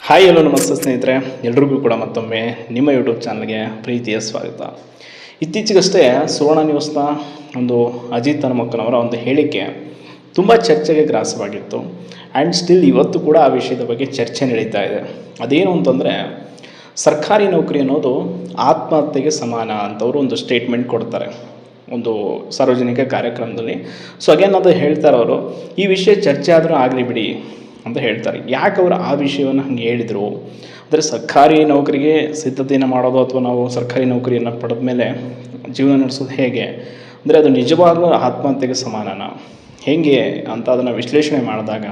Hi hello ನಮಸ್ತೆ ಸ್ನೇಹಿತರೆ, ಎಲ್ರಿಗೂ ಕೂಡ ಮತ್ತೊಮ್ಮೆ ನಿಮ್ಮ ಯೂಟ್ಯೂಬ್ ಚಾನಲ್ಗೆ ಪ್ರೀತಿಯ ಸ್ವಾಗತ. ಇತ್ತೀಚೆಗಷ್ಟೇ ಸುವರ್ಣ ನ್ಯೂಸ್ನ ಒಂದು ಅಜಿತ್ ಹನುಮಕ್ಕನವರ ಒಂದು ಹೇಳಿಕೆ ತುಂಬ ಚರ್ಚೆಗೆ ಗ್ರಾಸವಾಗಿತ್ತು. ಆ್ಯಂಡ್ ಸ್ಟಿಲ್ ಇವತ್ತು ಕೂಡ ಆ ವಿಷಯದ ಬಗ್ಗೆ ಚರ್ಚೆ ನಡೀತಾ ಇದೆ. ಅದೇನು ಅಂತಂದರೆ, ಸರ್ಕಾರಿ ನೌಕರಿ ಅನ್ನೋದು ಆತ್ಮಹತ್ಯೆಗೆ ಸಮಾನ ಅಂತವರು ಒಂದು ಸ್ಟೇಟ್ಮೆಂಟ್ ಕೊಡ್ತಾರೆ ಒಂದು ಸಾರ್ವಜನಿಕ ಕಾರ್ಯಕ್ರಮದಲ್ಲಿ. ಸೊ ಅಗೇನ್ ಅದು ಹೇಳ್ತಾರೆ ಅವರು, ಈ ವಿಷಯ ಚರ್ಚೆ ಆದರೂ ಆಗಲಿ ಬಿಡಿ ಅಂತ ಹೇಳ್ತಾರೆ. ಯಾಕೆ ಅವರು ಆ ವಿಷಯವನ್ನು ಹಂಗೆ ಹೇಳಿದರು ಅಂದರೆ, ಸರ್ಕಾರಿ ನೌಕರಿಗೆ ಸಿದ್ಧತೆಯನ್ನು ಮಾಡೋದು ಅಥವಾ ನಾವು ಸರ್ಕಾರಿ ನೌಕರಿಯನ್ನು ಪಡೆದ ಮೇಲೆ ಜೀವನ ನಡೆಸೋದು ಹೇಗೆ ಅಂದರೆ, ಅದು ನಿಜವಾಗ್ಲೂ ಆತ್ಮಹತ್ಯೆಗೆ ಸಮಾನನ ಹೇಗೆ ಅಂತ ಅದನ್ನು ವಿಶ್ಲೇಷಣೆ ಮಾಡಿದಾಗ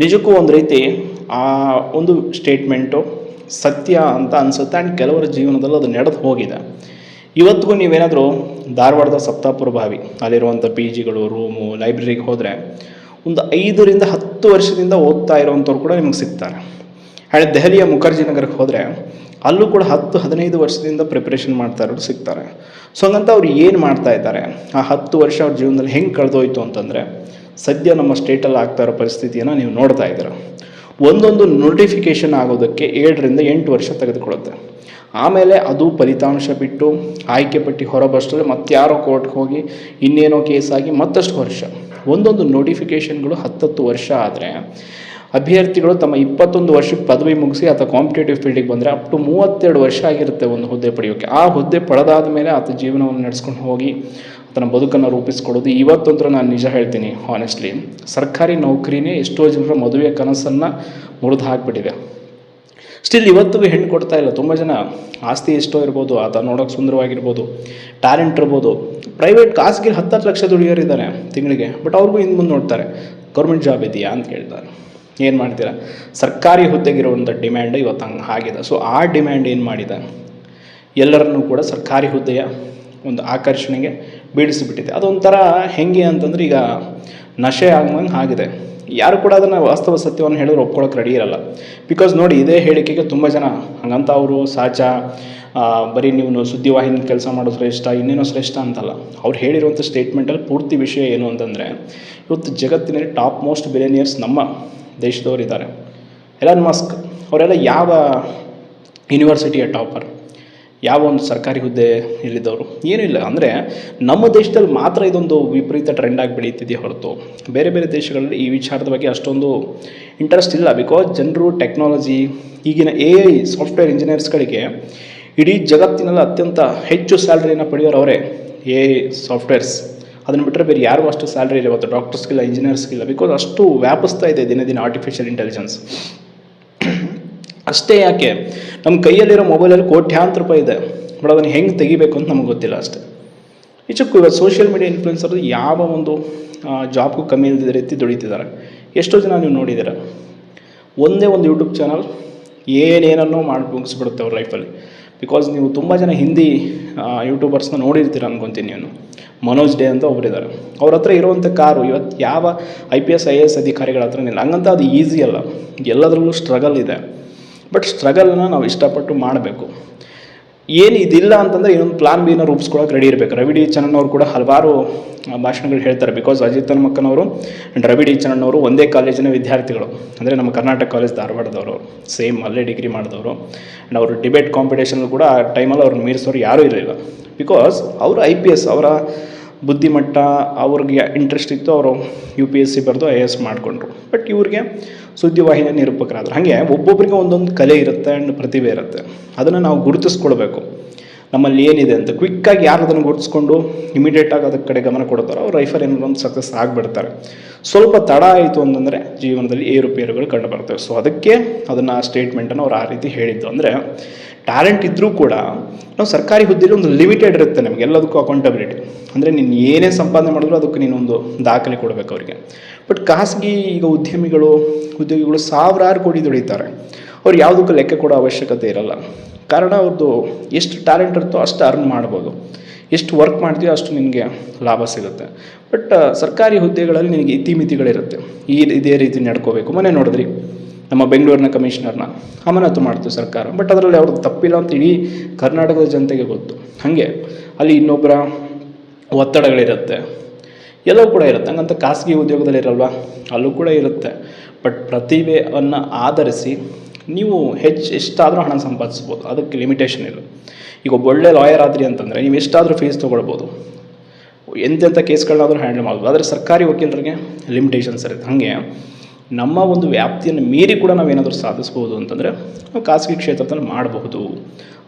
ನಿಜಕ್ಕೂ ಒಂದು ರೀತಿ ಆ ಒಂದು ಸ್ಟೇಟ್ಮೆಂಟು ಸತ್ಯ ಅಂತ ಅನಿಸುತ್ತೆ. ಆ್ಯಂಡ್ ಕೆಲವರ ಜೀವನದಲ್ಲೂ ಅದು ನಡೆದು ಹೋಗಿದೆ. ಇವತ್ತಿಗೂ ನೀವೇನಾದರೂ ಧಾರವಾಡದ ಸಪ್ತಾಪುರ ಬಾವಿ ಅಲ್ಲಿರುವಂಥ ಪಿ ಜಿಗಳು, ರೂಮು, ಲೈಬ್ರರಿಗೆ ಹೋದರೆ ಒಂದು 5ರಿಂದ 10 ವರ್ಷದಿಂದ ಓದ್ತಾ ಇರೋವಂಥವ್ರು ಕೂಡ ನಿಮಗೆ ಸಿಗ್ತಾರೆ. ಹಳೆ ದೆಹಲಿಯ ಮುಖರ್ಜಿ ನಗರಕ್ಕೆ ಹೋದರೆ ಅಲ್ಲೂ ಕೂಡ 10-15 ವರ್ಷದಿಂದ ಪ್ರಿಪ್ರೇಷನ್ ಮಾಡ್ತಾ ಇರೋರು ಸಿಗ್ತಾರೆ. ಸೊ ಹಂಗಂತ ಅವ್ರು ಏನು ಮಾಡ್ತಾ ಇದ್ದಾರೆ, ಆ 10 ವರ್ಷ ಅವ್ರ ಜೀವನದಲ್ಲಿ ಹೆಂಗೆ ಕಳೆದೋಯ್ತು ಅಂತಂದರೆ, ಸದ್ಯ ನಮ್ಮ ಸ್ಟೇಟಲ್ಲಿ ಆಗ್ತಾ ಇರೋ ಪರಿಸ್ಥಿತಿಯನ್ನು ನೀವು ನೋಡ್ತಾ ಇದ್ದೀರ. ಒಂದೊಂದು ನೋಟಿಫಿಕೇಷನ್ ಆಗೋದಕ್ಕೆ 7ರಿಂದ 8 ವರ್ಷ ತೆಗೆದುಕೊಳ್ಳುತ್ತೆ. ಆಮೇಲೆ ಅದು ಫಲಿತಾಂಶ ಬಿಟ್ಟು ಆಯ್ಕೆ ಪಟ್ಟಿ ಹೊರಬಷ್ಟರಲ್ಲಿ ಮತ್ತೆ ಯಾರೋ ಕೋರ್ಟ್ಗೆ ಹೋಗಿ ಇನ್ನೇನೋ ಕೇಸಾಗಿ ಮತ್ತಷ್ಟು ವರ್ಷ. ಒಂದೊಂದು ನೋಟಿಫಿಕೇಷನ್ಗಳು 10 ವರ್ಷ ಆದರೆ ಅಭ್ಯರ್ಥಿಗಳು ತಮ್ಮ 21 ವರ್ಷಕ್ಕೆ ಪದವಿ ಮುಗಿಸಿ ಅಥವಾ ಕಾಂಪಿಟೇಟಿವ್ ಫೀಲ್ಡಿಗೆ ಬಂದರೆ ಅಪ್ ಟು 32 ವರ್ಷ ಆಗಿರುತ್ತೆ ಒಂದು ಹುದ್ದೆ ಪಡೆಯೋಕ್ಕೆ. ಆ ಹುದ್ದೆ ಪಡೆದಾದ ಮೇಲೆ ಆತ ಜೀವನವನ್ನು ನಡೆಸ್ಕೊಂಡು ಹೋಗಿ ತನ್ನ ಬದುಕನ್ನು ರೂಪಿಸ್ಕೊಳ್ಳೋದು. ಇವತ್ತಂತೂ ನಾನು ನಿಜ ಹೇಳ್ತೀನಿ, ಹಾನೆಸ್ಟ್ಲಿ ಸರ್ಕಾರಿ ನೌಕರಿನೇ ಎಷ್ಟೋ ಜನರ ಮದುವೆ ಕನಸನ್ನು ಮುರಿದು ಹಾಕಿಬಿಟ್ಟಿದೆ. ಸ್ಟಿಲ್ ಇವತ್ತಿಗೂ ಹೆಣ್ಣು ಕೊಡ್ತಾ ಇಲ್ಲ. ತುಂಬ ಜನ ಆಸ್ತಿ ಎಷ್ಟೋ ಇರ್ಬೋದು, ಆತ ನೋಡೋಕೆ ಸುಂದರವಾಗಿರ್ಬೋದು, ಟ್ಯಾಲೆಂಟ್ ಇರ್ಬೋದು, ಪ್ರೈವೇಟ್ ಖಾಸಗಿ 10 ಲಕ್ಷ ದುಡಿಯೋರಿದ್ದಾರೆ ತಿಂಗಳಿಗೆ. ಬಟ್ ಅವ್ರಿಗೂ ಇನ್ನು ಮುಂದೆ ನೋಡ್ತಾರೆ, ಗೌರ್ಮೆಂಟ್ ಜಾಬ್ ಇದೆಯಾ ಅಂತ ಕೇಳ್ತಾರೆ. ಏನು ಮಾಡ್ತೀರಾ? ಸರ್ಕಾರಿ ಹುದ್ದೆಗಿರುವಂಥ ಡಿಮ್ಯಾಂಡ್ ಇವತ್ತು ಹಂಗೆ ಆಗಿದೆ. ಸೊ ಆ ಡಿಮ್ಯಾಂಡ್ ಏನು ಮಾಡಿದೆ, ಎಲ್ಲರನ್ನೂ ಕೂಡ ಸರ್ಕಾರಿ ಹುದ್ದೆಯ ಒಂದು ಆಕರ್ಷಣೆಗೆ ಬೀಳಿಸಿಬಿಟ್ಟಿದೆ. ಅದೊಂಥರ ಹೆಂಗೆ ಅಂತಂದರೆ, ಈಗ ನಶೆ ಆಗಂಗೆ ಆಗಿದೆ. ಯಾರು ಕೂಡ ಅದನ್ನು ವಾಸ್ತವ ಸತ್ಯವನ್ನು ಹೇಳಿದ್ರೆ ಒಪ್ಕೊಳ್ಳೋಕೆ ರೆಡಿ ಇರಲ್ಲ. ಬಿಕಾಸ್ ನೋಡಿ, ಇದೇ ಹೇಳಿಕೆಗೆ ತುಂಬ ಜನ ಹಂಗಂತ ಅವರು ಸಾಚ ಬರೀ ನೀವು ಸುದ್ದಿವಾಹಿನಿ ಕೆಲಸ ಮಾಡೋದು ಶ್ರೇಷ್ಠ, ಇನ್ನೇನೋ ಶ್ರೇಷ್ಠ ಅಂತಲ್ಲ. ಅವ್ರು ಹೇಳಿರುವಂಥ ಸ್ಟೇಟ್ಮೆಂಟಲ್ಲಿ ಪೂರ್ತಿ ವಿಷಯ ಏನು ಅಂತಂದರೆ, ಇವತ್ತು ಜಗತ್ತಿನಲ್ಲಿ ಟಾಪ್ ಮೋಸ್ಟ್ ಬಿಲಿಯನಿಯರ್ಸ್ ನಮ್ಮ ದೇಶದವರಿದ್ದಾರೆ. ಎಲಾನ್ ಮಸ್ಕ್ ಅವರೆಲ್ಲ ಯಾವ ಯೂನಿವರ್ಸಿಟಿಯ ಟಾಪರ್, ಯಾವ ಒಂದು ಸರ್ಕಾರಿ ಹುದ್ದೆ ಇಲ್ಲಿದ್ದವರು ಏನೂ ಇಲ್ಲ. ಅಂದರೆ ನಮ್ಮ ದೇಶದಲ್ಲಿ ಮಾತ್ರ ಇದೊಂದು ವಿಪರೀತ ಟ್ರೆಂಡಾಗಿ ಬೆಳೀತಿದೆಯೇ ಹೊರತು ಬೇರೆ ಬೇರೆ ದೇಶಗಳಲ್ಲಿ ಈ ವಿಚಾರದ ಬಗ್ಗೆ ಅಷ್ಟೊಂದು ಇಂಟ್ರೆಸ್ಟ್ ಇಲ್ಲ. ಬಿಕಾಸ್ ಜನರು ಟೆಕ್ನಾಲಜಿ, ಈಗಿನ AI ಸಾಫ್ಟ್ವೇರ್ ಇಂಜಿನಿಯರ್ಸ್ಗಳಿಗೆ ಇಡೀ ಜಗತ್ತಿನಲ್ಲಿ ಅತ್ಯಂತ ಹೆಚ್ಚು ಸ್ಯಾಲ್ರಿಯನ್ನು ಪಡೆಯೋರು ಅವರೇ, AI ಸಾಫ್ಟ್ವೇರ್ಸ್. ಅದನ್ನು ಬಿಟ್ಟರೆ ಬೇರೆ ಯಾರಿಗೂ ಅಷ್ಟು ಸ್ಯಾಲ್ರಿ ಇಲ್ಲ ಇವತ್ತು, ಡಾಕ್ಟರ್ಸ್ಗಿಲ್ಲ, ಇಂಜಿನಿಯರ್ಸ್ಗಿಲ್ಲ. ಬಿಕಾಸ್ ಅಷ್ಟು ವ್ಯಾಪಿಸ್ತಾ ಇದೆ ದಿನ ದಿನ ಆರ್ಟಿಫಿಷಿಯಲ್ ಇಂಟೆಲಿಜೆನ್ಸ್. ಅಷ್ಟೇ ಯಾಕೆ, ನಮ್ಮ ಕೈಯಲ್ಲಿರೋ ಮೊಬೈಲಲ್ಲಿ ಕೋಟ್ಯಾಂತರ ರೂಪಾಯಿ ಇದೆ, ಬಟ್ ಅದನ್ನು ಹೆಂಗೆ ತೆಗಿಬೇಕು ಅಂತ ನಮಗೆ ಗೊತ್ತಿಲ್ಲ ಅಷ್ಟೇ. ನಿಜಕ್ಕೂ ಇವತ್ತು ಸೋಷಿಯಲ್ ಮೀಡಿಯಾ ಇನ್ಫ್ಲುಯೆನ್ಸರ್ ಯಾವ ಒಂದು ಜಾಬ್ಗೂ ಕಮ್ಮಿ ಇಲ್ಲದ ರೀತಿ ದುಡಿತಿದ್ದಾರೆ. ಎಷ್ಟೋ ಜನ ನೀವು ನೋಡಿದ್ದೀರ, ಒಂದೇ ಒಂದು ಯೂಟ್ಯೂಬ್ ಚಾನಲ್ ಏನೇನನ್ನೋ ಮಾಡಿ ಮುಗಿಸ್ಬಿಡುತ್ತೆ ಅವ್ರ ಲೈಫಲ್ಲಿ. ಬಿಕಾಸ್ ನೀವು ತುಂಬ ಜನ ಹಿಂದಿ ಯೂಟ್ಯೂಬರ್ಸ್ನ ನೋಡಿರ್ತೀರ ಅನ್ಕೊತೀನಿ. ನೀವು ಮನೋಜ್ ಡೇ ಅಂತ ಒಬ್ಬರಿದ್ದಾರೆ. ಅವ್ರ ಹತ್ರ ಇರುವಂಥ ಕಾರು ಇವತ್ತು ಯಾವ IPS IAS ಅಧಿಕಾರಿಗಳ ಹತ್ರನಿಲ್ಲ. ಹಂಗಂತ ಅದು ಈಸಿ ಅಲ್ಲ, ಎಲ್ಲದರಲ್ಲೂ ಸ್ಟ್ರಗಲ್ ಇದೆ. ಬಟ್ ಸ್ಟ್ರಗಲನ್ನು ನಾವು ಇಷ್ಟಪಟ್ಟು ಮಾಡಬೇಕು. ಏನು ಇದಿಲ್ಲ ಅಂತಂದರೆ ಇನ್ನೊಂದು ಪ್ಲಾನ್ ಬಿನ ರೂಪಿಸ್ಕೊಳ್ಳೋಕೆ ರೆಡಿ ಇರಬೇಕು. ರವಿ ಡಿ ಚನ್ನಣ್ಣವ್ರು ಕೂಡ ಹಲವಾರು ಭಾಷಣಗಳು ಹೇಳ್ತಾರೆ. ಬಿಕಾಸ್ ಅಜಿತ್ ಹನುಮಕ್ಕನವರು ಆ್ಯಂಡ್ ರವಿ ಡಿ ಚನ್ನಣ್ಣವರು ಒಂದೇ ಕಾಲೇಜಿನ ವಿದ್ಯಾರ್ಥಿಗಳು. ಅಂದರೆ ನಮ್ಮ ಕರ್ನಾಟಕ ಕಾಲೇಜ್ ಧಾರವಾಡದವರು, ಸೇಮ್ ಅಲ್ಲೇ ಡಿಗ್ರಿ ಮಾಡಿದವರು. ಆ್ಯಂಡ್ ಅವರು ಡಿಬೇಟ್ ಕಾಂಪಿಟೇಷನ್ ಕೂಡ ಆ ಟೈಮಲ್ಲಿ ಅವ್ರನ್ನ ಮೀರಿಸೋರು ಯಾರೂ ಇರಲಿಲ್ಲ. ಬಿಕಾಸ್ ಅವರು IPS, ಅವರ ಬುದ್ಧಿಮಟ್ಟ, ಅವ್ರಿಗೆ ಇಂಟ್ರೆಸ್ಟ್ ಇತ್ತು, ಅವರು UPSC ಬರೆದು IAS ಮಾಡಿಕೊಂಡ್ರು. ಬಟ್ ಇವ್ರಿಗೆ ಸುದ್ದಿವಾಹಿನಿಯ ನಿರೂಪಕರಾದರು. ಹಾಗೆ ಒಬ್ಬೊಬ್ಬರಿಗೆ ಒಂದೊಂದು ಕಲೆ ಇರುತ್ತೆ ಆ್ಯಂಡ್ ಪ್ರತಿಭೆ ಇರುತ್ತೆ. ಅದನ್ನು ನಾವು ಗುರುತಿಸ್ಕೊಳ್ಬೇಕು, ನಮ್ಮಲ್ಲಿ ಏನಿದೆ ಅಂತ. ಕ್ವಿಕ್ಕಾಗಿ ಯಾರು ಅದನ್ನು ಗುರುತಿಸ್ಕೊಂಡು ಇಮಿಡಿಯೇಟಾಗಿ ಅದಕ್ಕೆ ಕಡೆ ಗಮನ ಕೊಡ್ತಾರೋ ಅವ್ರು ಲೈಫಲ್ಲಿ ಏನಾದ್ರು ಸಕ್ಸಸ್ ಆಗಿಬಿಡ್ತಾರೆ. ಸ್ವಲ್ಪ ತಡ ಆಯಿತು ಅಂತಂದರೆ ಜೀವನದಲ್ಲಿ ಏರುಪೇರುಗಳು ಕಂಡು ಬರ್ತವೆ. ಸೊ ಅದಕ್ಕೆ ಅದನ್ನು ಆ ಸ್ಟೇಟ್ಮೆಂಟನ್ನು ಅವ್ರು ಆ ರೀತಿ ಹೇಳಿದ್ದು. ಅಂದರೆ ಟ್ಯಾಲೆಂಟ್ ಇದ್ದರೂ ಕೂಡ ನಾವು ಸರ್ಕಾರಿ ಹುದ್ದೆಯಲ್ಲಿ ಒಂದು ಲಿಮಿಟೆಡ್ ಇರುತ್ತೆ, ನಮಗೆ ಎಲ್ಲದಕ್ಕೂ ಅಕೌಂಟಬಿಲಿಟಿ. ಅಂದರೆ ನೀನು ಏನೇ ಸಂಪಾದನೆ ಮಾಡಿದ್ರು ಅದಕ್ಕೆ ನೀನೊಂದು ದಾಖಲೆ ಕೊಡಬೇಕು ಅವರಿಗೆ. ಬಟ್ ಖಾಸಗಿ ಈಗ ಉದ್ಯೋಗಿಗಳು ಸಾವಿರಾರು ಕೋಟಿ ದುಡಿತಾರೆ. ಅವ್ರು ಯಾವುದಕ್ಕೂ ಲೆಕ್ಕ ಕೊಡೋ ಅವಶ್ಯಕತೆ ಇರಲ್ಲ. ಕಾರಣ ಅವ್ರದ್ದು ಎಷ್ಟು ಟ್ಯಾಲೆಂಟ್ ಇರುತ್ತೋ ಅಷ್ಟು ಅರ್ನ್ ಮಾಡ್ಬೋದು, ಎಷ್ಟು ವರ್ಕ್ ಮಾಡ್ತೀಯೋ ಅಷ್ಟು ನಿನಗೆ ಲಾಭ ಸಿಗುತ್ತೆ. ಬಟ್ ಸರ್ಕಾರಿ ಹುದ್ದೆಗಳಲ್ಲಿ ನಿನಗೆ ಇತಿಮಿತಿಗಳಿರುತ್ತೆ. ಇದೇ ರೀತಿ ನಡ್ಕೋಬೇಕು. ಮೊನ್ನೆ ನೋಡಿದ್ರಿ, ನಮ್ಮ ಬೆಂಗಳೂರಿನ ಕಮಿಷನರ್ನ ಅಮಾನತು ಮಾಡ್ತು ಸರ್ಕಾರ. ಬಟ್ ಅದರಲ್ಲಿ ಅವ್ರದ್ದು ತಪ್ಪಿಲ್ಲ ಅಂತ ಇಡೀ ಕರ್ನಾಟಕದ ಜನತೆಗೆ ಗೊತ್ತು. ಹಾಗೆ ಅಲ್ಲಿ ಇನ್ನೊಬ್ಬರ ಒತ್ತಡಗಳಿರುತ್ತೆ, ಎಲ್ಲವೂ ಕೂಡ ಇರುತ್ತೆ. ಹಂಗಂತ ಖಾಸಗಿ ಉದ್ಯೋಗದಲ್ಲಿ ಇರಲ್ವ, ಅಲ್ಲೂ ಕೂಡ ಇರುತ್ತೆ. ಬಟ್ ಪ್ರತಿಭೆಯನ್ನು ಆಧರಿಸಿ ನೀವು ಎಷ್ಟಾದರೂ ಹಣ ಸಂಪಾದಿಸ್ಬೋದು, ಅದಕ್ಕೆ ಲಿಮಿಟೇಷನ್ ಇಲ್ಲ. ಈಗ ಒಬ್ಬ ಒಳ್ಳೆ ಲಾಯರ್ ಆದ್ರಿ ಅಂತಂದರೆ ನೀವು ಎಷ್ಟಾದರೂ ಫೀಸ್ ತೊಗೊಳ್ಬೋದು, ಎಂತೆಂಥ ಕೇಸ್ಗಳನ್ನಾದರೂ ಹ್ಯಾಂಡಲ್ ಮಾಡ್ಬೋದು. ಆದರೆ ಸರ್ಕಾರಿ ವಕೀಲರಿಗೆ ಲಿಮಿಟೇಷನ್ಸ್ ಇರುತ್ತೆ. ಹಾಗೆ ನಮ್ಮ ಒಂದು ವ್ಯಾಪ್ತಿಯನ್ನು ಮೀರಿ ಕೂಡ ನಾವೇನಾದರೂ ಸಾಧಿಸ್ಬೋದು ಅಂತಂದರೆ ನಾವು ಖಾಸಗಿ ಕ್ಷೇತ್ರದಲ್ಲಿ ಮಾಡಬಹುದು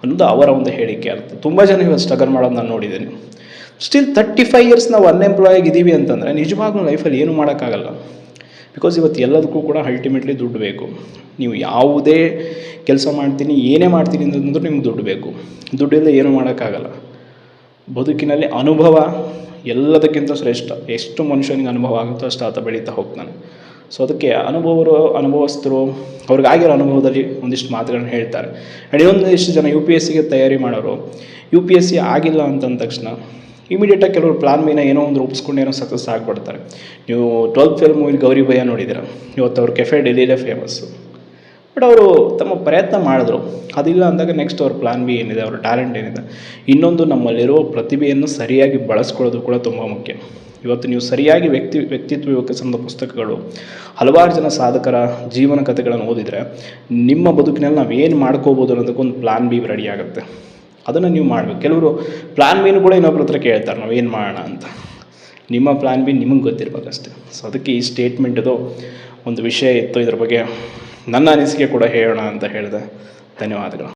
ಅನ್ನೋದು ಅವರ ಒಂದು ಹೇಳಿಕೆ ಅರ್ಥ. ತುಂಬ ಜನ ಇವತ್ತು ಸ್ಟ್ರಗಲ್ ಮಾಡೋದು ನಾನು ನೋಡಿದ್ದೀನಿ. ಸ್ಟಿಲ್ 35 ಇಯರ್ಸ್ ನಾವು ಅನ್ಎಂಪ್ಲಾಯ್ ಆಗಿದ್ದೀವಿ ಅಂತಂದರೆ ನಿಜವಾಗ್ಲೂ ಲೈಫಲ್ಲಿ ಏನೂ ಮಾಡೋಕ್ಕಾಗಲ್ಲ. ಬಿಕಾಸ್ ಇವತ್ತು ಎಲ್ಲದಕ್ಕೂ ಕೂಡ ಅಲ್ಟಿಮೇಟ್ಲಿ ದುಡ್ಡು ಬೇಕು. ನೀವು ಯಾವುದೇ ಕೆಲಸ ಮಾಡ್ತೀನಿ, ಏನೇ ಮಾಡ್ತೀನಿ ಅಂತಂದ್ರೂ ನಿಮ್ಗೆ ದುಡ್ಡು ಬೇಕು. ದುಡ್ಡಿಲ್ಲ ಏನೂ ಮಾಡೋಕ್ಕಾಗಲ್ಲ. ಬದುಕಿನಲ್ಲಿ ಅನುಭವ ಎಲ್ಲದಕ್ಕಿಂತ ಶ್ರೇಷ್ಠ. ಎಷ್ಟು ಮನುಷ್ಯನಿಗೆ ಅನುಭವ ಆಗುತ್ತೋ ಅಷ್ಟು ಆತ ಬೆಳೀತಾ ಹೋಗ್ತಾನೆ. ಸೊ ಅದಕ್ಕೆ ಅನುಭವಸ್ಥರು ಅವ್ರಿಗಾಗಿರೋ ಅನುಭವದಲ್ಲಿ ಒಂದಿಷ್ಟು ಮಾತುಗಳನ್ನ ಹೇಳ್ತಾರೆ. ಆ್ಯಂಡ್ ಇನ್ನೊಂದಿಷ್ಟು ಜನ UPSCಗೆ ತಯಾರಿ ಮಾಡೋರು UPSC ಆಗಿಲ್ಲ ಅಂತಂದ ತಕ್ಷಣ ಇಮಿಡಿಯೇಟಾಗಿ ಕೆಲವರು ಪ್ಲಾನ್ ಮೇನ ಏನೋ ಒಂದು ರೂಪಿಸ್ಕೊಂಡು ಏನೋ ಸಕ್ಸಸ್ ಆಗಿಬಿಡ್ತಾರೆ. ನೀವು 12th ಫೇಲ್ ಮೂವಿಲಿ ಗೌರಿ ಭಯ್ಯ ನೋಡಿದ್ದೀರ. ಇವತ್ತು ಅವ್ರ ಕೆಫೆ ಡೆಲ್ಲಿಲೇ ಫೇಮಸ್ಸು. ಬಟ್ ಅವರು ತಮ್ಮ ಪ್ರಯತ್ನ ಮಾಡಿದ್ರು. ಅದಿಲ್ಲ ಅಂದಾಗ ನೆಕ್ಸ್ಟ್ ಅವ್ರ ಪ್ಲಾನ್ ಬಿ ಏನಿದೆ, ಅವ್ರ ಟ್ಯಾಲೆಂಟ್ ಏನಿದೆ, ಇನ್ನೊಂದು ನಮ್ಮಲ್ಲಿರೋ ಪ್ರತಿಭೆಯನ್ನು ಸರಿಯಾಗಿ ಬಳಸ್ಕೊಳ್ಳೋದು ಕೂಡ ತುಂಬ ಮುಖ್ಯ. ಇವತ್ತು ನೀವು ಸರಿಯಾಗಿ ವ್ಯಕ್ತಿತ್ವ ವಿಕಸನದ ಪುಸ್ತಕಗಳು, ಹಲವಾರು ಜನ ಸಾಧಕರ ಜೀವನ ಕಥೆಗಳನ್ನು ಓದಿದರೆ ನಿಮ್ಮ ಬದುಕಿನಲ್ಲಿ ನಾವು ಏನು ಮಾಡ್ಕೋಬೋದು ಅನ್ನೋದಕ್ಕೊಂದು ಪ್ಲಾನ್ ಬಿ ರೆಡಿ ಆಗುತ್ತೆ. ಅದನ್ನು ನೀವು ಮಾಡಬೇಕು. ಕೆಲವರು ಪ್ಲಾನ್ ಬಿನೂ ಕೂಡ ಇನ್ನೊಬ್ಬರ ಹತ್ರ ಕೇಳ್ತಾರೆ ನಾವು ಏನು ಮಾಡೋಣ ಅಂತ. ನಿಮ್ಮ ಪ್ಲಾನ್ ಬಿ ನಿಮಗೆ ಗೊತ್ತಿರ್ಬೇಕಷ್ಟೆ. ಸೊ ಅದಕ್ಕೆ ಈ ಸ್ಟೇಟ್ಮೆಂಟದು ಒಂದು ವಿಷಯ ಇತ್ತು. ಇದ್ರ ಬಗ್ಗೆ ನನ್ನ ಅನಿಸಿಕೆ ಕೂಡ ಹೇಳೋಣ ಅಂತ ಹೇಳಿದೆ. ಧನ್ಯವಾದಗಳು.